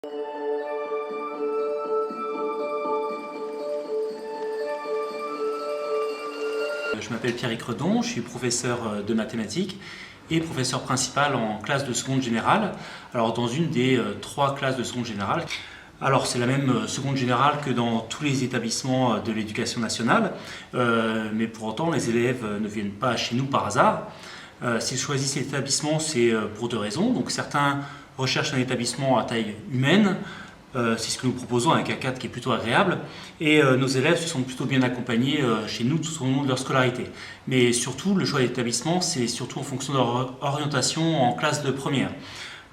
Je m'appelle Pierrick Redon, je suis professeur de mathématiques et professeur principal en classe de seconde générale, alors dans une des 3 classes de seconde générale. Alors c'est la même seconde générale que dans tous les établissements de l'éducation nationale, mais pour autant les élèves ne viennent pas chez nous par hasard. S'ils choisissent cet établissement, c'est pour 2 raisons. Donc certains recherchent un établissement à taille humaine, c'est ce que nous proposons avec un cadre qui est plutôt agréable, et nos élèves se sont plutôt bien accompagnés chez nous tout au long de leur scolarité. Mais surtout, le choix d'établissement, c'est surtout en fonction de leur orientation en classe de première.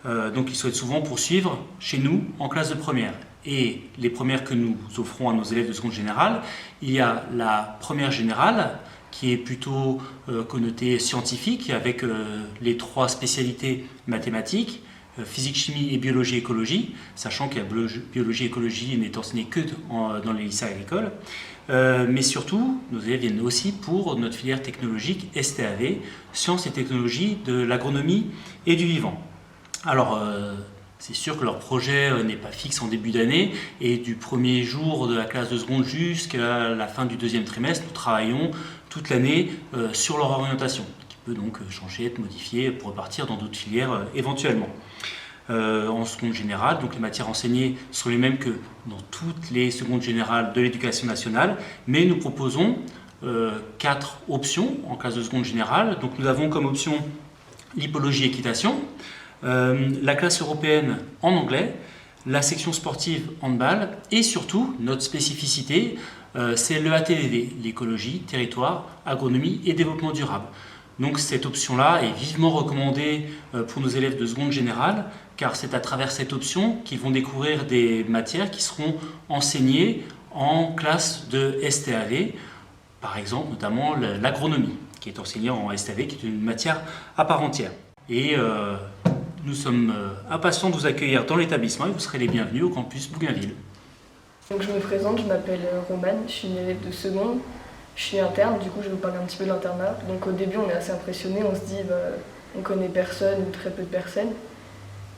Donc ils souhaitent souvent poursuivre chez nous en classe de première. Et les premières que nous offrons à nos élèves de seconde générale, il y a la première générale, qui est plutôt connotée scientifique, avec les 3 spécialités mathématiques, physique, chimie et biologie, écologie, sachant que la biologie, écologie n'est enseignée que dans les lycées agricoles. Mais surtout, nos élèves viennent aussi pour notre filière technologique STAV, sciences et technologies de l'agronomie et du vivant. Alors, c'est sûr que leur projet n'est pas fixe en début d'année, et du premier jour de la classe de seconde jusqu'à la fin du 2e trimestre, nous travaillons toute l'année sur leur orientation, qui peut donc changer, être modifiée pour repartir dans d'autres filières éventuellement. En seconde générale, donc les matières enseignées sont les mêmes que dans toutes les secondes générales de l'éducation nationale, mais nous proposons 4 options en classe de seconde générale. Donc nous avons comme option l'hippologie équitation, la classe européenne en anglais, la section sportive handball, et surtout notre spécificité, c'est le ATDD, l'écologie, territoire, agronomie et développement durable. Donc cette option-là est vivement recommandée pour nos élèves de seconde générale, car c'est à travers cette option qu'ils vont découvrir des matières qui seront enseignées en classe de STAV, par exemple notamment l'agronomie, qui est enseignée en STAV, qui est une matière à part entière. Et nous sommes impatients de vous accueillir dans l'établissement et vous serez les bienvenus au campus Bougainville. Donc je me présente, je m'appelle Romane, je suis une élève de seconde, je suis interne, du coup je vais vous parler un petit peu de l'internat. Donc au début on est assez impressionné, on se dit on connaît personne ou très peu de personnes.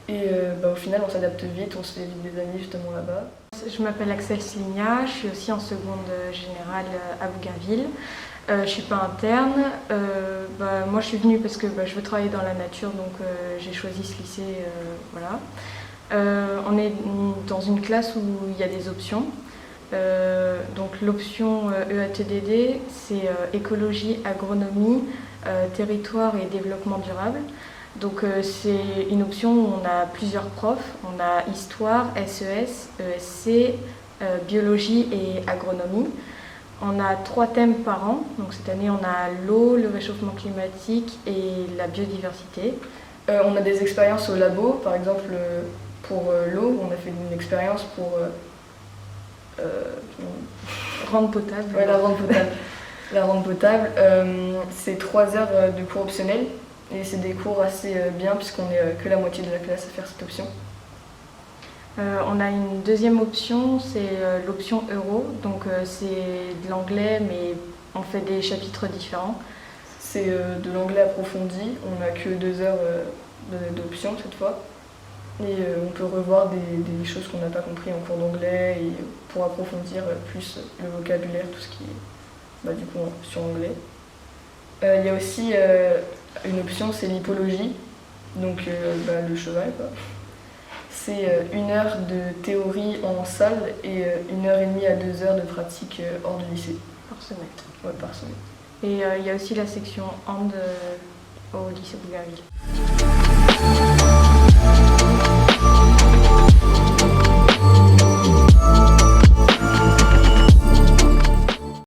Et au final on s'adapte vite, on se fait vite des amis justement là-bas. Je m'appelle Axel Sligna, je suis aussi en seconde générale à Bougainville. Je ne suis pas interne. Moi je suis venue parce que je veux travailler dans la nature, donc j'ai choisi ce lycée. Voilà. On est dans une classe où il y a des options. Donc l'option EATDD, c'est écologie, agronomie, territoire et développement durable. Donc c'est une option où on a plusieurs profs. On a histoire, SES, ESC, biologie et agronomie. On a 3 thèmes par an. Donc cette année, on a l'eau, le réchauffement climatique et la biodiversité. On a des expériences au labo, par exemple pour l'eau, on a fait une expérience pour rendre potable. Ouais, la rendre potable. La rendre potable, c'est 3 heures de cours optionnels et c'est des cours assez bien puisqu'on est que la moitié de la classe à faire cette option. On a une deuxième option, c'est l'option Euro, donc c'est de l'anglais mais on fait des chapitres différents. C'est de l'anglais approfondi, on n'a que 2 heures d'options cette fois. Et on peut revoir des choses qu'on n'a pas compris en cours d'anglais et pour approfondir plus le vocabulaire, tout ce qui est du coup sur anglais. Il y a aussi une option, c'est l'hippologie, donc le cheval quoi. C'est 1 heure de théorie en salle et 1h30 à 2 heures de pratique hors du lycée. Par semaine. Ouais, par semaine. Et il y a aussi la section hand au lycée Bougainville.